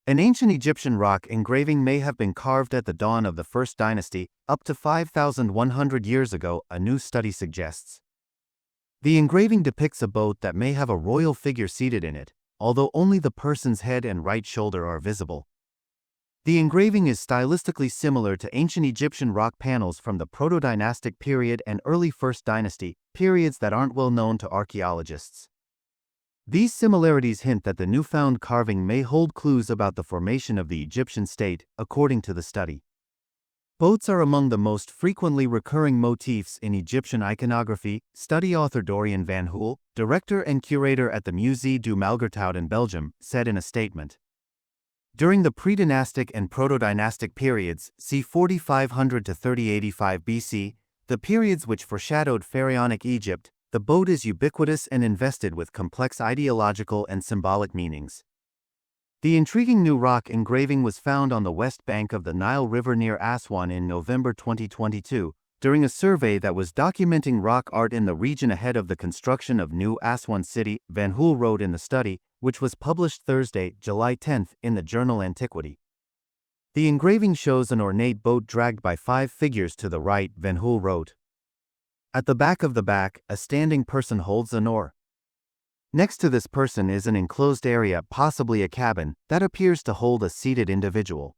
An ancient Egyptian rock engraving may have been carved at the dawn of the First Dynasty, up to 5,100 years ago, a new study suggests. The engraving depicts a boat that may have a royal figure seated in it, although only the person's head and right shoulder are visible. The engraving is stylistically similar to ancient Egyptian rock panels from the Proto-Dynastic period and early First Dynasty, periods that aren't well known to archaeologists. These similarities hint that the newfound carving may hold clues about the formation of the Egyptian state, according to the study. Boats are among the most frequently recurring motifs in Egyptian iconography, study author Dorian van Hoel, director and curator at the Musée du Malgertout in Belgium, said in a statement. During the pre-dynastic and proto-dynastic periods, c. 4500 to 3085 BC, the periods which foreshadowed pharaonic Egypt, the boat is ubiquitous and invested with complex ideological and symbolic meanings. The intriguing new rock engraving was found on the west bank of the Nile River near Aswan in November 2022, during a survey that was documenting rock art in the region ahead of the construction of New Aswan City, Van Hoel wrote in the study, which was published Thursday, July 10, in the journal Antiquity. The engraving shows an ornate boat dragged by 5 figures to the right, Van Hoel wrote. At the back of the back, a standing person holds an oar. Next to this person is an enclosed area, possibly a cabin, that appears to hold a seated individual.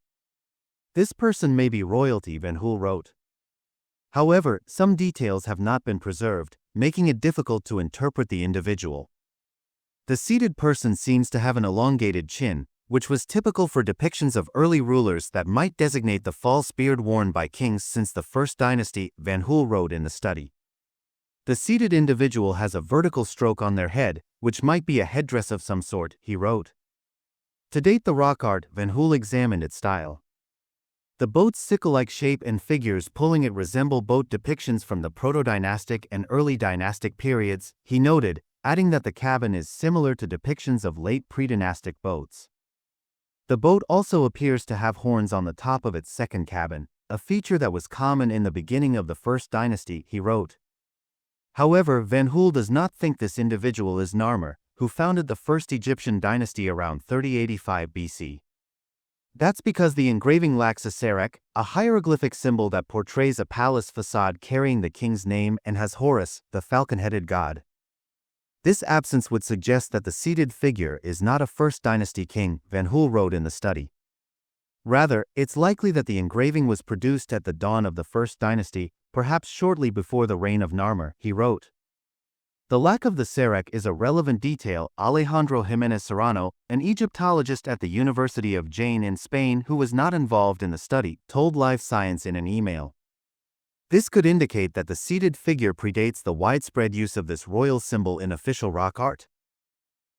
This person may be royalty, Van Hoel wrote. However, some details have not been preserved, making it difficult to interpret the individual. The seated person seems to have an elongated chin, which was typical for depictions of early rulers that might designate the false beard worn by kings since the First Dynasty, Van Hoel wrote in the study. The seated individual has a vertical stroke on their head, which might be a headdress of some sort, he wrote. To date the rock art, Van Hoel examined its style. The boat's sickle-like shape and figures pulling it resemble boat depictions from the proto-dynastic and early dynastic periods, he noted, adding that the cabin is similar to depictions of late pre-dynastic boats. The boat also appears to have horns on the top of its second cabin, a feature that was common in the beginning of the First Dynasty, he wrote. However, Van Hoel does not think this individual is Narmer, who founded the First Egyptian dynasty around 3085 BC. That's because the engraving lacks a serek, a hieroglyphic symbol that portrays a palace facade carrying the king's name and has Horus, the falcon-headed god. This absence would suggest that the seated figure is not a First Dynasty king, Van Hoel wrote in the study. Rather, it's likely that the engraving was produced at the dawn of the First Dynasty, perhaps shortly before the reign of Narmer, he wrote. The lack of the serek is a relevant detail, Alejandro Jimenez Serrano, an Egyptologist at the University of Jaén in Spain who was not involved in the study, told Live Science in an email. This could indicate that the seated figure predates the widespread use of this royal symbol in official rock art.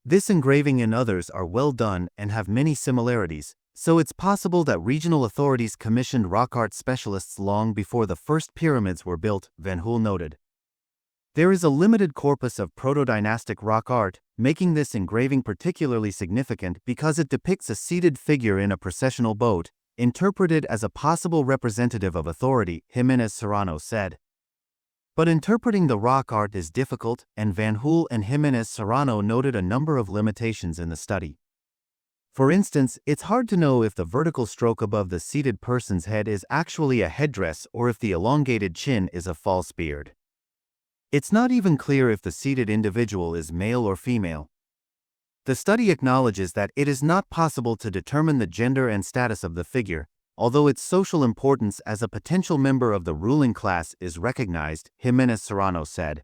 This engraving and others are well done and have many similarities, so it's possible that regional authorities commissioned rock art specialists long before the first pyramids were built, Van Hoel noted. There is a limited corpus of proto-dynastic rock art, making this engraving particularly significant because it depicts a seated figure in a processional boat, interpreted as a possible representative of authority, Jimenez Serrano said. But interpreting the rock art is difficult, and Van Hoel and Jimenez Serrano noted a number of limitations in the study. For instance, it's hard to know if the vertical stroke above the seated person's head is actually a headdress or if the elongated chin is a false beard. It's not even clear if the seated individual is male or female. The study acknowledges that it is not possible to determine the gender and status of the figure, although its social importance as a potential member of the ruling class is recognized, Jimenez Serrano said.